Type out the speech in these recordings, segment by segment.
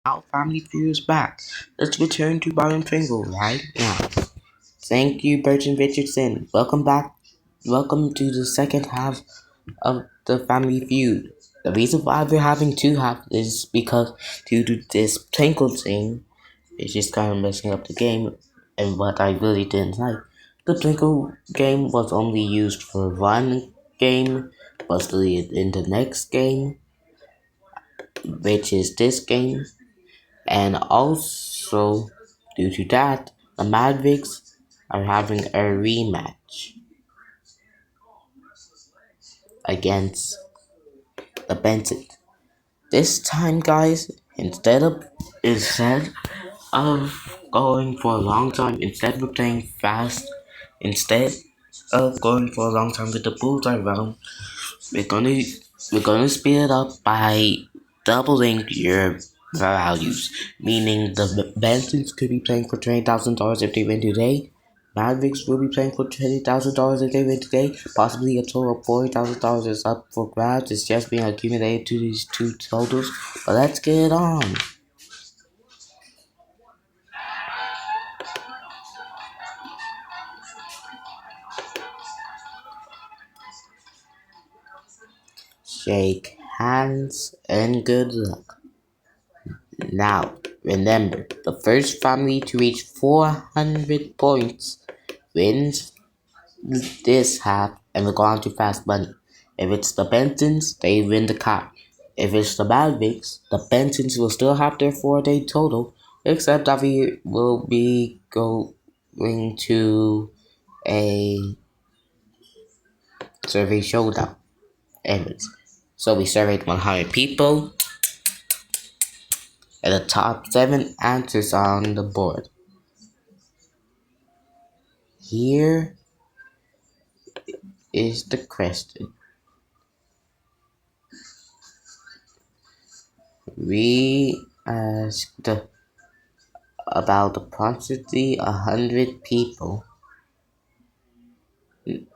Our family feud is back. Let's return to Byron Pringle right now. Thank you, Bertrand Richardson. Welcome back. Welcome to the second half of the family feud. The reason why we're having two halves is because due to this twinkle thing, it's just kind of messing up the game and what I really didn't like. The twinkle game was only used for one game, mostly in the next game, which is this game. And also, due to that, the Mavericks are having a rematch against the Bensons. This time, guys, instead of going for a long time, instead of playing fast, instead of going for a long time with the bullseye round, we're gonna we're gonna speed it up by doubling your values. Meaning the Bensons could be playing for $20,000 if they win today. Mavericks will be playing for $20,000 if they win today. Possibly a total of $40,000 is up for grabs. It's just being accumulated to these two totals. But let's get it on. Shake hands and good luck. Now, remember, the first family to reach 400 points wins this half and will go on to fast money. If it's the Bensons, they win the car. If it's the Mavericks, the Bensons will still have their 4-day total, except that we will be going to a survey showdown. Anyways, so we surveyed 100 people, and the top 7 answers are on the board. Here is the question. We asked about approximately 100 people.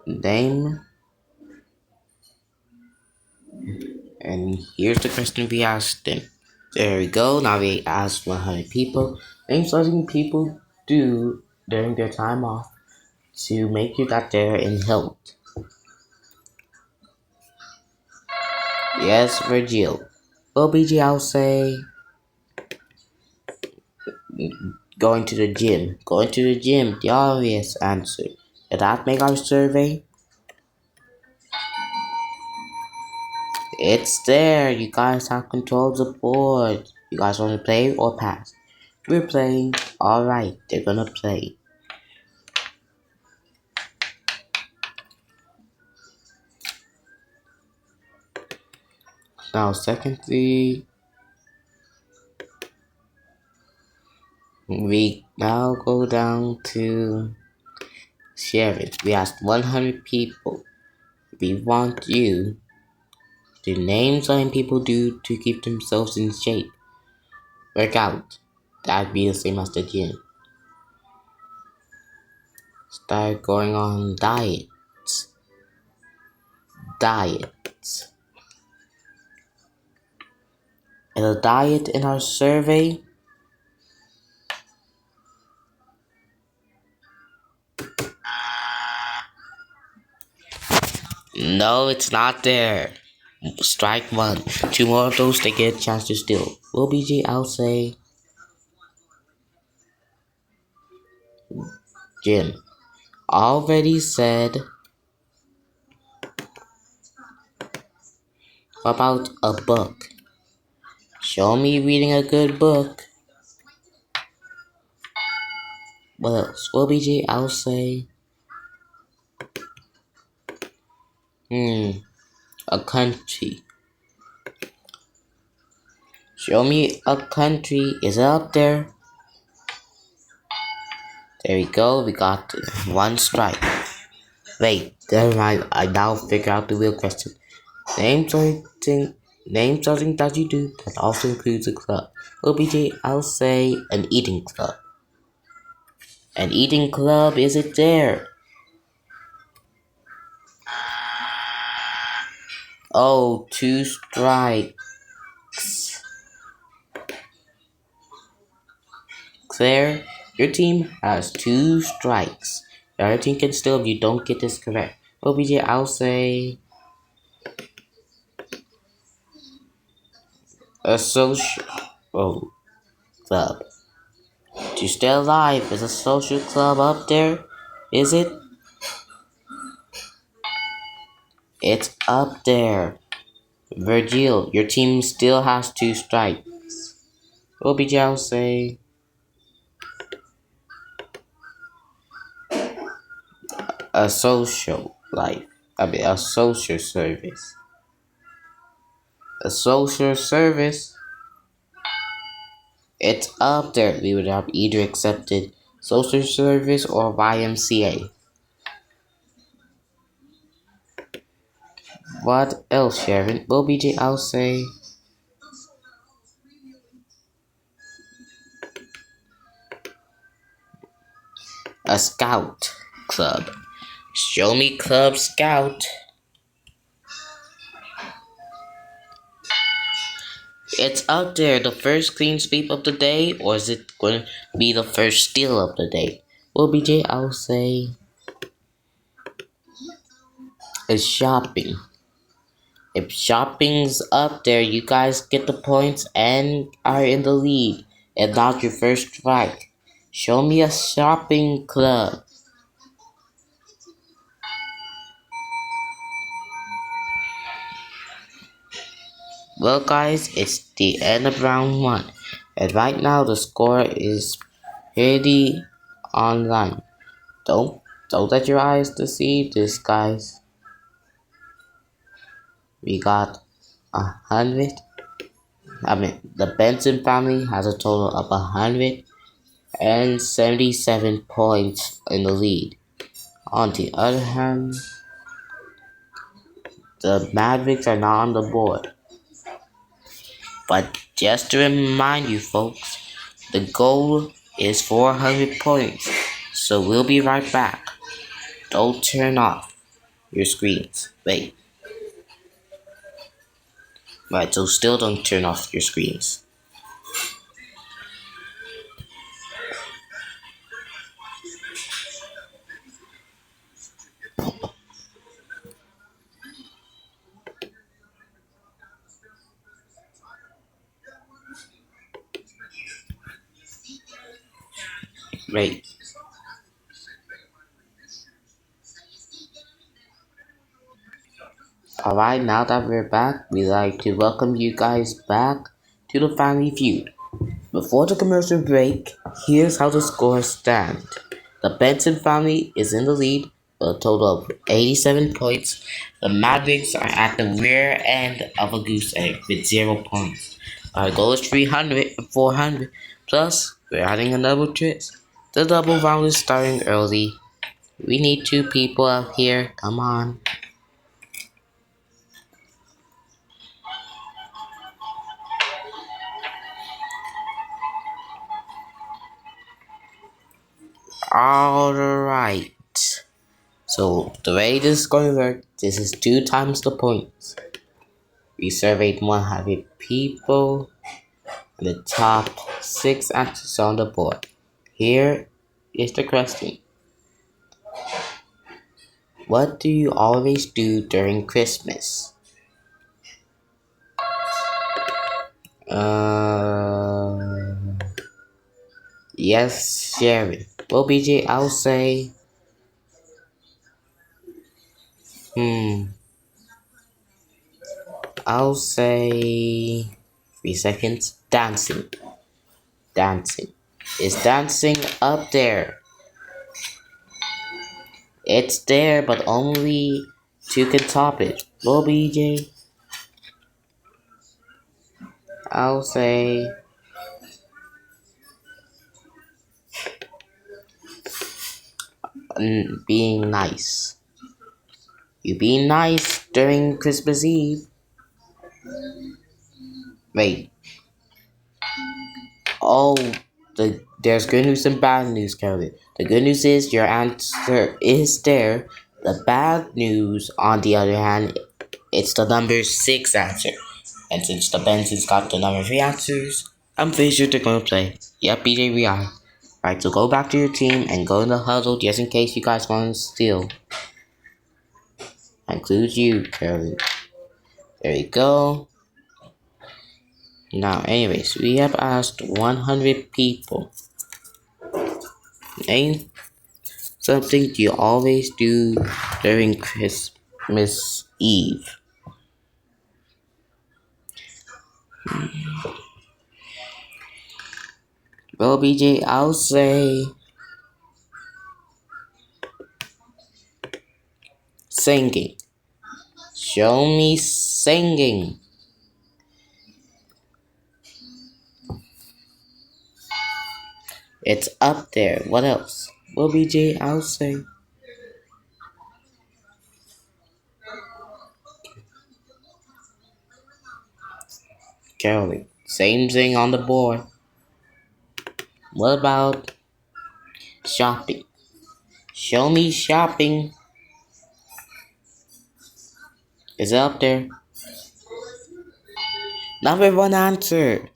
Name, and here's the question we asked them. There we go. Now we asked 100 people. Name something people do during their time off to make you that they're in health. Yes, Virgil. Well, BG, I'll say going to the gym. Going to the gym, the obvious answer. Did that make our survey? It's there. You guys have control of the board. You guys want to play or pass? We're playing. Alright, they're gonna play. Now, secondly, we now go down to sharing. We asked 100 people. We want you to name something people do to keep themselves in shape. Work out. That'd be the same as the gym. Start going on diets. Diets. And a diet in our survey. No, it's not there. Strike one. Two more of those, they get a chance to steal. Will BG, I'll say Jim. Already said about a book. Show me reading a good book. What else? Will BG, I'll say a country. Show me a country. Is it up there? There we go. We got one strike. Wait, never mind. I now figure out the real question. Name something. Name something that you do that also includes a club. OBJ, I'll say an eating club. An eating club, is it there? Oh, two strikes. there. Your team has 2 strikes. The other team can still if you don't get this correct. OBJ, I'll say a social club. To stay alive, is a social club up there? Is it? It's up there. Virgil, your team still has 2 strikes. OBJ, I'll say a social life. A social service. A social service. It's up there. We would have either accepted social service or YMCA. What else, Sharon? Well, BJ, I'll say a scout club. Show me Club Scout. It's up there. The first clean sweep of the day, or is it going to be the first steal of the day? Well, BJ, I'll say it's shopping. If shopping's up there, you guys get the points and are in the lead. And not your first strike. Show me a shopping club. Well, guys, it's the end of round 1. And right now, the score is pretty online. Don't let your eyes deceive this, guys. We got 100. The Benson family has a total of 177 points in the lead. On the other hand, the Mavericks are not on the board. But just to remind you folks, the goal is 400 points. So we'll be right back. Don't turn off your screens. Wait. Right, so still don't turn off your screens. Wait. Alright, now that we're back, we'd like to welcome you guys back to the Family Feud. Before the commercial break, here's how the scores stand. The Benson family is in the lead with a total of 87 points. The Mavericks are at the rear end of a goose egg with 0 points. Our goal is 300 and 400. Plus, we're adding a double twist. The double round is starting early. We need 2 people out here. Come on. Alright. So, the way this is going to work, this is 2 times the points. We surveyed 100 people, and the top 6 answers on the board. Here is the question. What do you always do during Christmas? Yes, Sharon. Well, BJ, I'll say, I'll say 3 seconds. Dancing. Is dancing up there? It's there, but only 2 can top it. Well, BJ, I'll say being nice. You be nice during Christmas Eve. Wait. Oh, there's good news and bad news, Kelvin. The good news is your answer is there. The bad news, on the other hand, it's the number 6 answer. And since the Bensons got the number 3 answers, I'm pretty sure they're gonna play. Yep, BJ, we are. Right, so go back to your team and go in the huddle just in case you guys want to steal. Includes you, Curly. There you go. Now, anyways, we have asked 100 people. Name something you always do during Christmas Eve. Well, BJ, I'll say singing. Show me singing. It's up there. What else? Well, BJ, I'll say caroling. Same thing on the board. What about shopping? Show me shopping. Is it up there? Number one answer.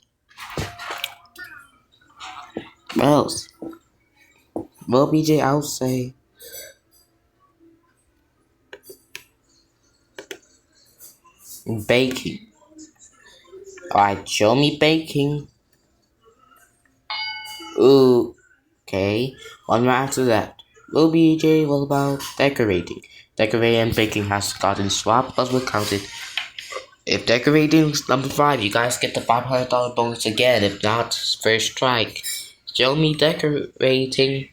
What else? Well, BJ, I'll say baking. Alright, show me baking. Ooh, okay. One more after that. Well, BJ, what about decorating? Decorating and baking has gotten swapped, but we'll count it. If decorating is number 5, you guys get the $500 bonus again. If not, first strike. Show me decorating.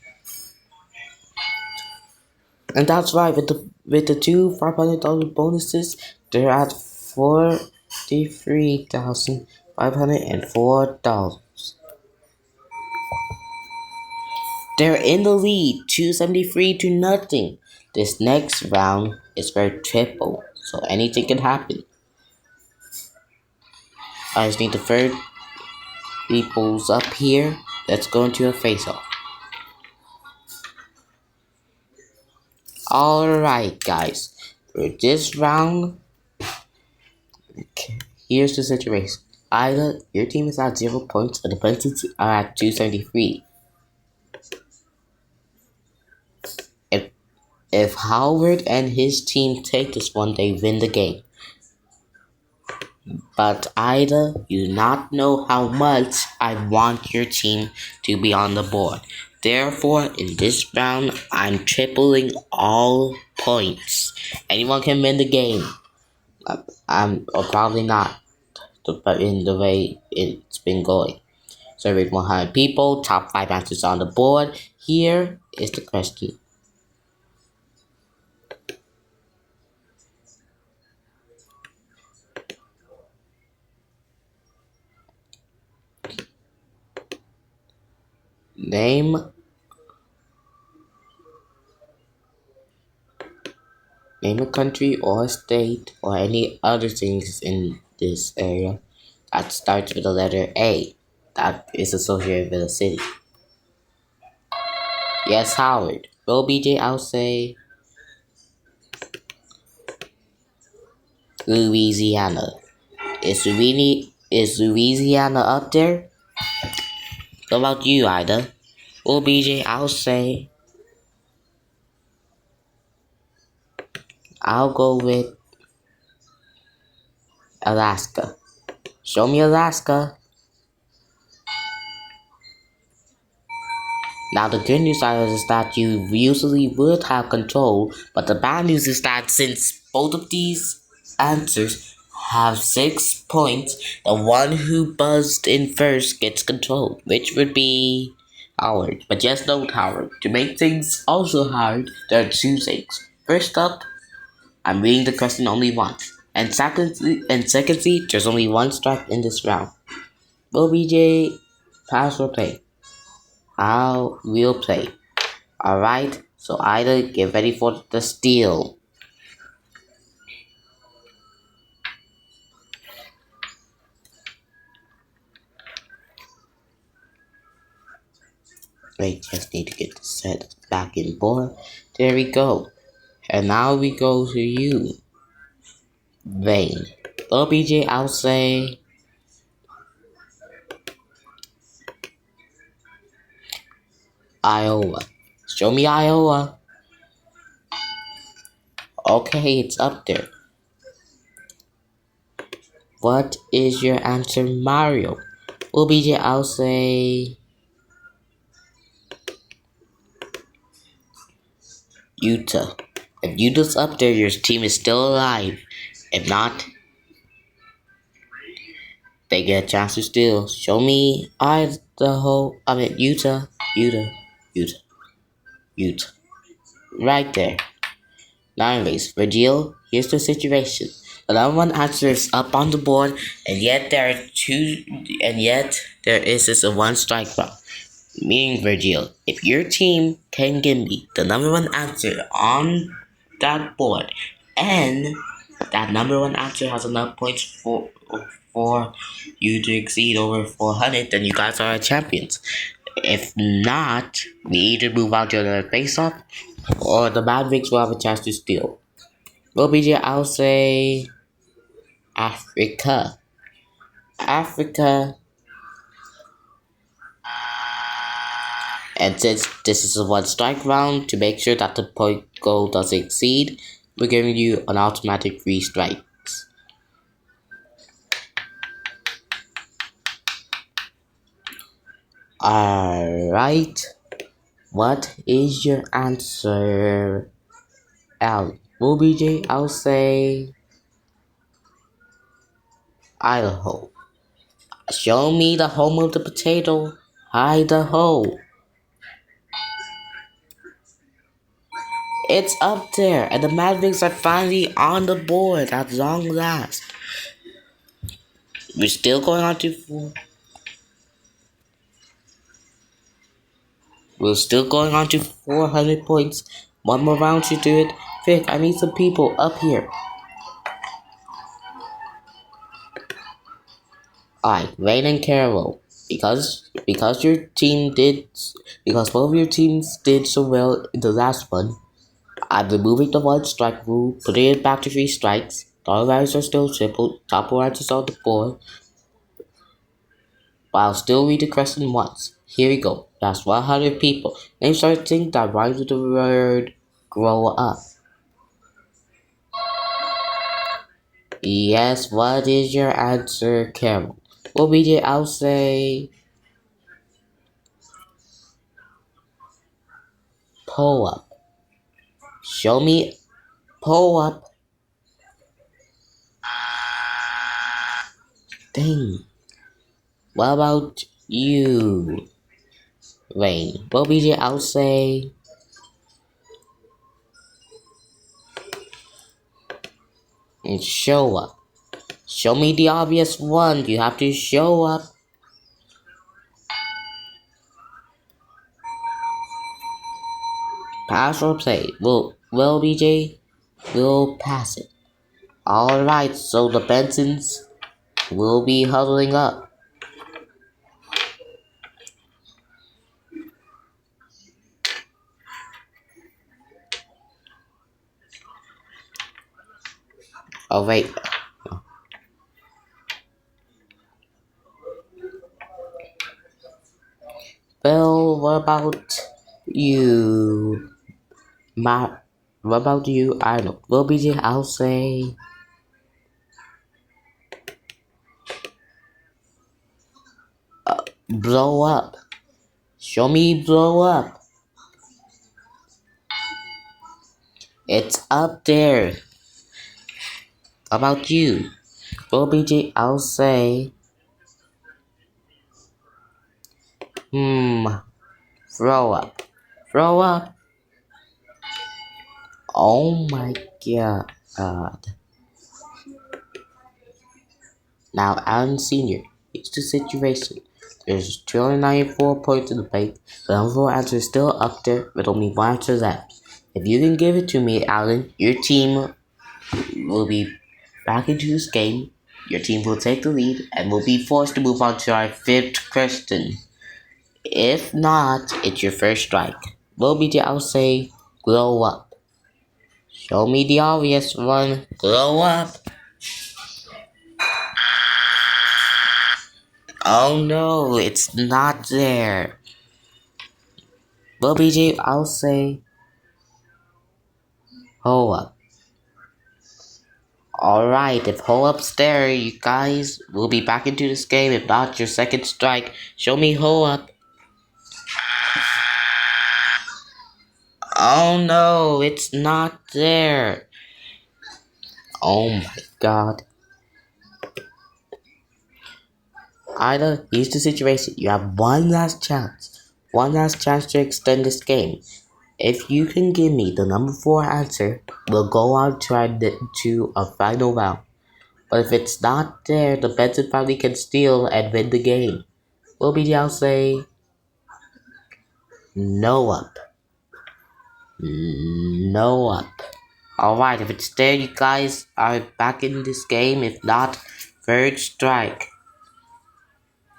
And that's right, with the two $500 bonuses, they're at $43,504. They're in the lead, 273 to nothing. This next round is for triple, so anything can happen. I just need the third people's up here. Let's go into a face-off. Alright, guys. For this round, here's the situation. Either your team is at 0 points or the bensons are at 273. If Howard and his team take this one, they win the game. But Ida, you do not know how much I want your team to be on the board. Therefore, in this round, I'm tripling all points. Anyone can win the game. Or probably not, but in the way it's been going. So with 100 people, top 5 answers on the board. Here is the question. Name a country or a state or any other things in this area that starts with the letter A that is associated with a city. Yes, Howard. Well, BJ, I'll say Louisiana. Is Louisiana up there? What about you, Ida? Well, BJ, I'll go with Alaska. Show me Alaska. Now the good news is that you usually would have control, but the bad news is that since both of these answers have 6 points, the one who buzzed in first gets control, which would be Howard. But just note, Howard, to make things also hard, there are 2 things. First up, I'm reading the question only once. And secondly, there's only 1 strike in this round. Will BJ pass or play? How we'll play. Alright, so either get ready for the steal. Wait, just need to get the set back in board. There we go. And now we go to you, Vane. Well, BJ, I'll say Iowa. Show me Iowa. Okay, it's up there. What is your answer, Mario? Well, BJ, I'll say Utah. If Utah's up there, your team is still alive. If not, they get a chance to steal. Show me Utah, Utah, Utah, Utah. Right there. Now anyways, Virgil, here's the situation. The number one answer is up on the board, and yet there is this a one strike round. Meaning, Virgil, if your team can give me the number one answer on that board, and that number one answer has enough points for you to exceed over 400, then you guys are champions. If not, we either move on to another face-off, or the Mavericks will have a chance to steal. Well, BJ, I'll say Africa. Africa. And since this is a one strike round, to make sure that the point goal doesn't exceed, we're giving you an automatic 3 strikes. Alright. What is your answer, Al? Well, BJ, I'll say Idaho. Show me the home of the potato, Idaho. It's up there, and the Mavericks are finally on the board at long last. We're still going on to 4. We're still going on to 400 points. One more round to do it. Vic, I need some people up here. Alright, Rain and Carol. Because your team did because both of your teams did so well in the last one, I'm removing the one strike rule, putting it back to 3 strikes. The other rounds are still triple, top rounds is on the board. But I'll still read the question once. Here we go. That's 100 people. Name something that rhymes with the word grow up. Yes, what is your answer, Carol? Well, BJ, I'll say pull up. Show me pull up. Dang. What about you, Rain? Well, BJ, I'll say show up. Show me the obvious one. You have to show up. Pass or play? Well, BJ, we'll pass it. Alright, so the Bensons will be huddling up. Oh, wait. Well, what about you, what about you, Arnold? Well, BJ, I'll say blow up. Show me blow up. It's up there. How about you? Well, BJ, I'll say throw up. Throw up. Oh my god. Now, Alan Sr., here's the situation. There's 294 points in the bank. The number 4 answer is still up there, with only 1 answer left. If you can give it to me, Alan, your team will be back into this game. Your team will take the lead and will be forced to move on to our 5th question. If not, it's your first strike. Well, BJ, I'll say glow up. Show me the obvious one. Glow up. Oh no, it's not there. Well, BJ, I'll say hold up. Alright, if hold up's there, you guys will be back into this game. If not, your second strike. Show me hold up. Oh no, it's not there. Oh my god. Ida, here's the situation. You have one last chance. One last chance to extend this game. If you can give me the number 4 answer, we'll go on to a final round. But if it's not there, the Benson family can steal and win the game. Will be I'll say no up. No up. Alright, if it's there, you guys are back in this game. If not, third strike.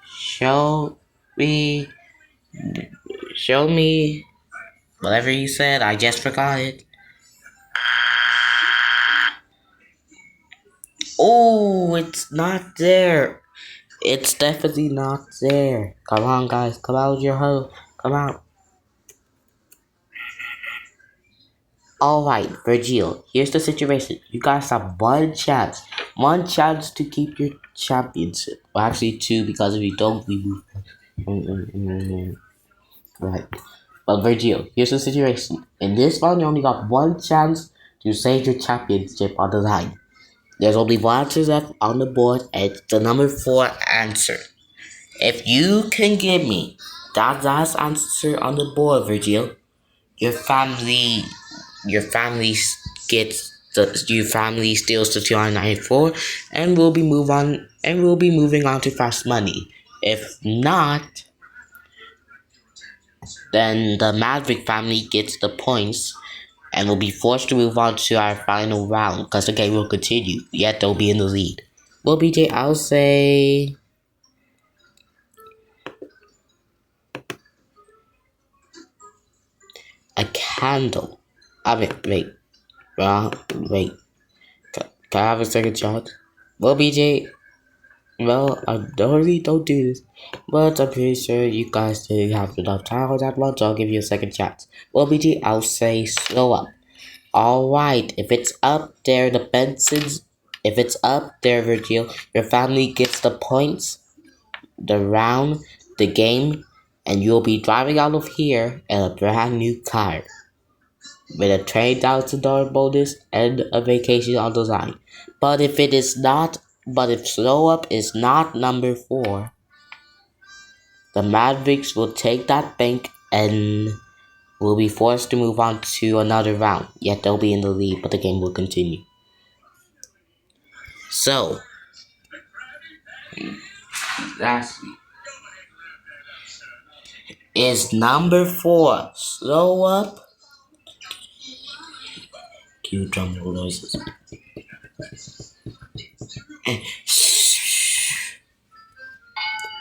Show me. Show me. Whatever you said, I just forgot it. Oh, it's not there. It's definitely not there. Come on, guys. Come out with your hoe. Come out. Alright, Virgil, here's the situation. You guys have one chance. One chance to keep your championship. Well, actually, two, because if you don't, we move. Right. But Virgil, here's the situation. In this round, you only got one chance to save your championship on the line. There's only one answer left on the board, and it's the number 4 answer. If you can give me that last answer on the board, Virgil, your family steals the 294, and we'll be moving on to fast money. If not, then the Maverick family gets the points and will be forced to move on to our final round because the game will continue, yet they'll be in the lead. Well, BJ, I'll say a candle. Wait. Can I have a second shot? Well, BJ, well, I really don't do this, but I'm pretty sure you guys didn't have enough time on that one, so I'll give you a second chance. Well, BJ, I'll say slow up. Alright, if it's up there, the Bensons, if it's up there, Virgil, your family gets the points, the round, the game, and you'll be driving out of here in a brand new car with a $20,000 bonus and a vacation on the line. But if slow up is not number 4, the Mavericks will take that bank and will be forced to move on to another round. Yet they'll be in the lead, but the game will continue. So, lastly, is number 4 slow up? Cue drum roll noises.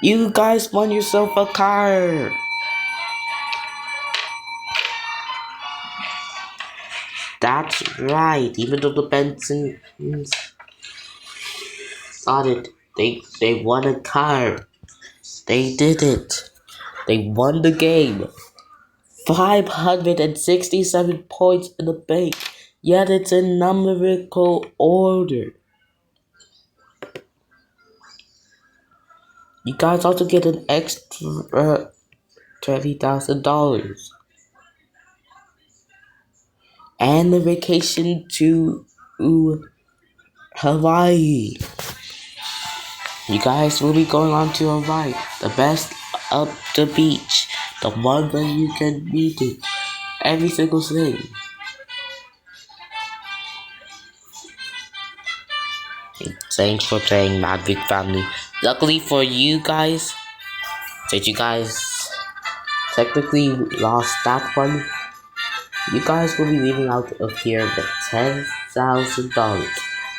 You guys won yourself a car. That's right. Even though the Bensons thought it, they won a car. They did it. They won the game. 567 points in the bank. Yet it's in numerical order. You guys also get an extra $20,000 and a vacation to Hawaii. You guys will be going on to Hawaii, the best of the beach, the one that you can meet it, every single thing. Thanks for playing Maverick Family. Luckily for you guys, since you guys technically lost that one, you guys will be leaving out of here with $10,000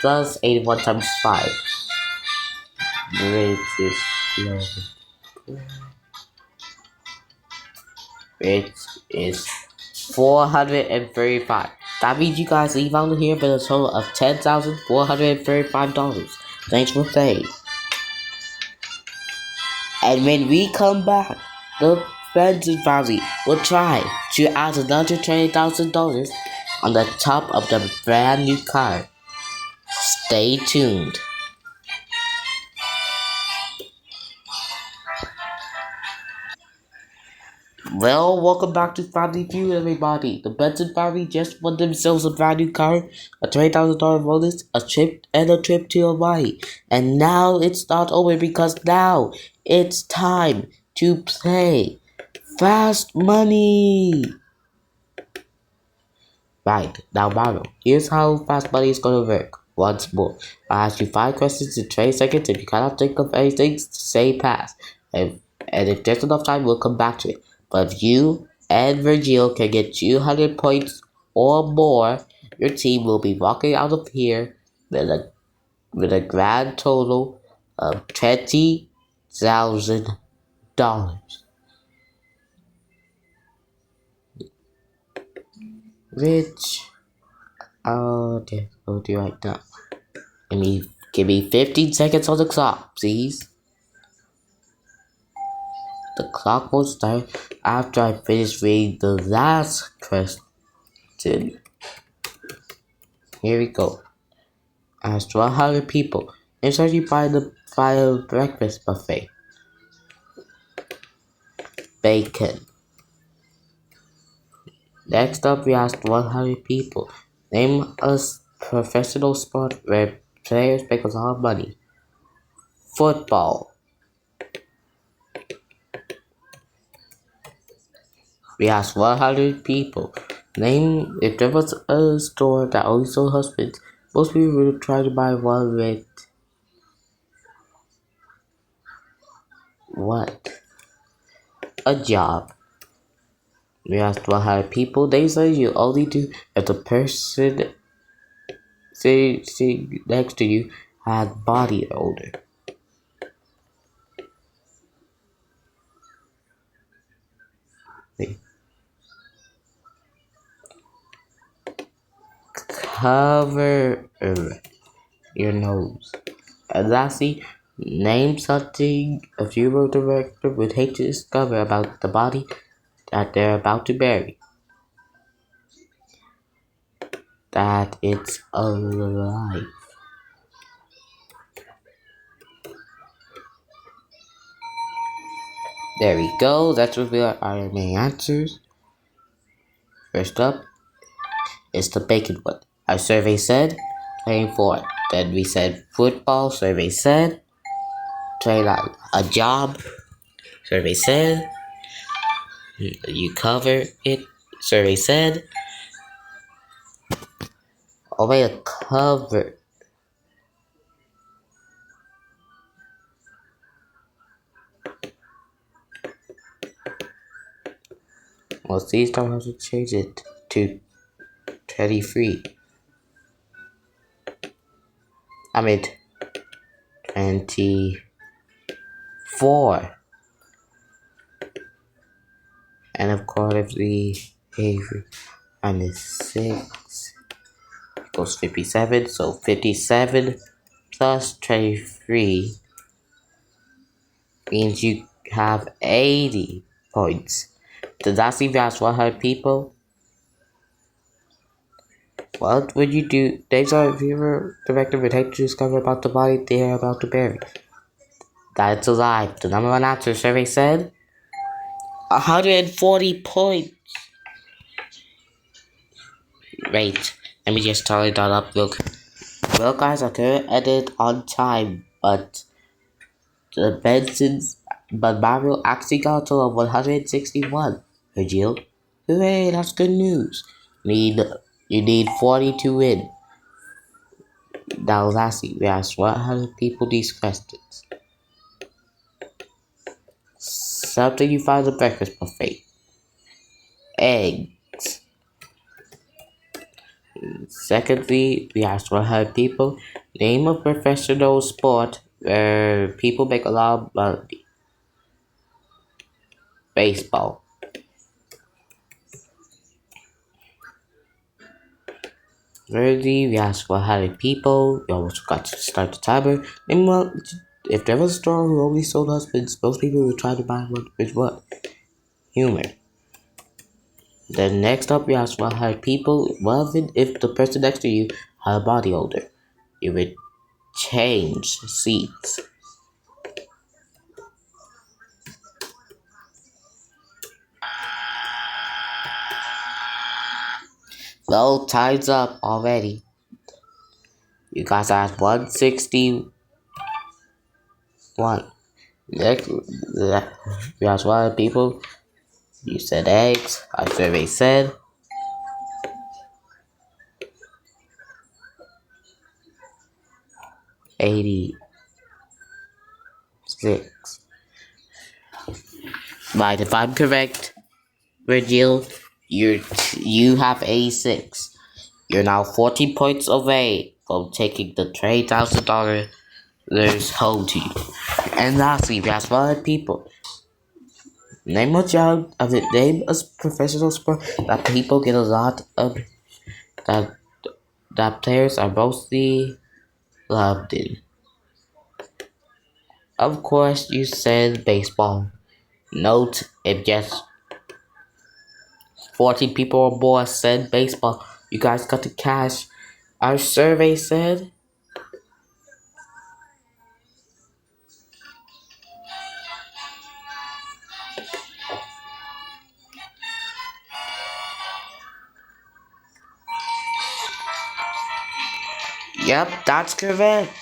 plus 81 times 5, which is 435. That means you guys leave out of here with a total of $10,435. Thanks for playing. And when we come back, the friends and family will try to add another $20,000 on the top of the brand new car. Stay tuned. Well, welcome back to Family Feud, everybody. The Benson family just won themselves a brand new car, a $20,000 bonus, a trip to Hawaii. And now it's not over because now it's time to play Fast Money. Right, now Mario, here's how Fast Money is gonna work. Once more, I ask you 5 questions in 20 seconds. If you cannot think of anything, say pass. And if there's enough time, we'll come back to it. But if you and Virgil can get 200 points or more, your team will be walking out of here with a grand total of $20,000. Which I'll do right now. Give me 15 seconds on the clock, please. The clock will start after I finish reading the last question. Here we go. Asked 100 people. Inside you buy a breakfast buffet. Bacon. Next up, we asked 100 people. Name a professional sport where players make a lot of money. Football. We asked 100 people. Name if there was a store that only sold husbands, most people would try to buy one with what? A job. We asked 100 people. They said you only do if the person sitting next to you had body odor. Cover your nose. And lastly, name something a funeral director would hate to discover about the body that they're about to bury. That it's alive. There we go. That's what we are our main answers. First up is the bacon one. Our survey said 24. Then we said football. Survey said 29. A job. Survey said you cover it. Survey said wait, a cover. Well, these don't have to change it to 23. I mean 24. And of course, if the behavior minus 6 equals 57, so 57 plus 23 means you have 80 points. Does that seem to ask 100 people? What would you do? Days are if you were director would hate to discover about the body they are about to bury. That it's alive. The number one answer survey said 140 points. Wait, let me just tally that up real quick. Well, guys, I couldn't edit on time, but Mario actually got to 161. Jill, hooray! That's good news. You need 40 to win. Now, lastly, we asked 100 people these questions. Something you find at the breakfast buffet. Eggs. Secondly, we asked 100 people. Name a professional sport where people make a lot of money. Baseball. Thirdly, we asked 100 people. We almost forgot to start the timer. If there was a store who only sold husbands, most people would try to buy one with what? humor. Then next up, you ask what had people. What if the person next to you had a body odor? You would change seats. Well, time's up already. You guys asked 161. Next, you asked what had people. You said eggs. Our survey said 86. Right, if I'm correct, Virgil, you have 86. You're now 40 points away from taking the $20,000 home to you. And lastly, we asked other people. Name name a professional sport that people get a lot of that that players are mostly loved in. Of course, you said baseball. Note if just 14 people or more said baseball, you guys got the cash. Our survey said yep, that's correct.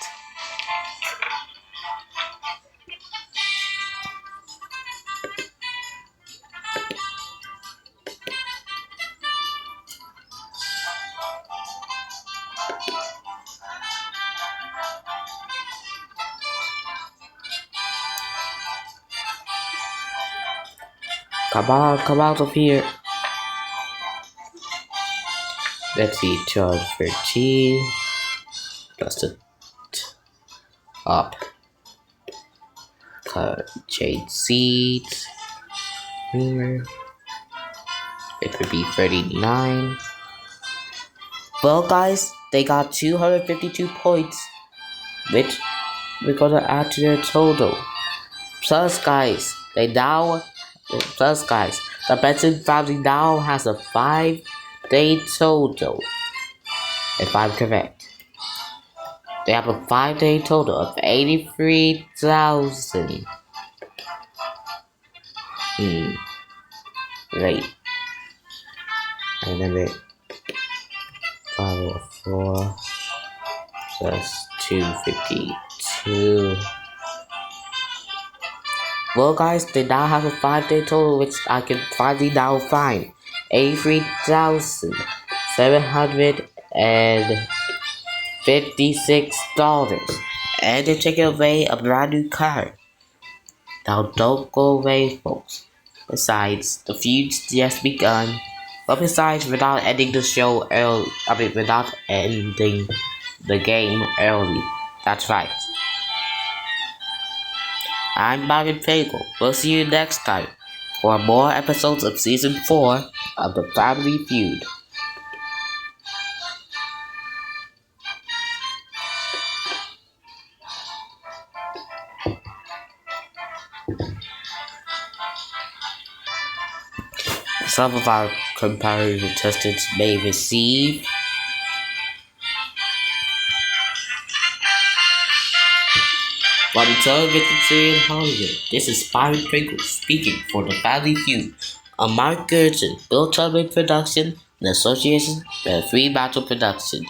Come on, come out of here. Let's see, 1213 plus the top change seats. Humor. It would be 39. Well, guys, they got 252 points, which we're gonna add to their total. Plus, guys, the Benson family now has a 5-day total. If I'm correct, they have a 5-day total of 83,000. Wait. I remember 504 plus 252. Well, guys, they now have a 5-day total, which I can finally now find $83,756, and they're taking away a brand new car. Now, don't go away, folks. Besides, the feud's just begun. But besides, without ending the show early, without ending the game early. That's right. I'm Byron Fagel. We'll see you next time for more episodes of Season 4 of the Family Feud. Some of our comparative contestants may receive While the television in Hollywood, this is Byron Pringle speaking for the Family Feud. A Mark Gerson, Bill Tubman production, in association with Free Battle Production.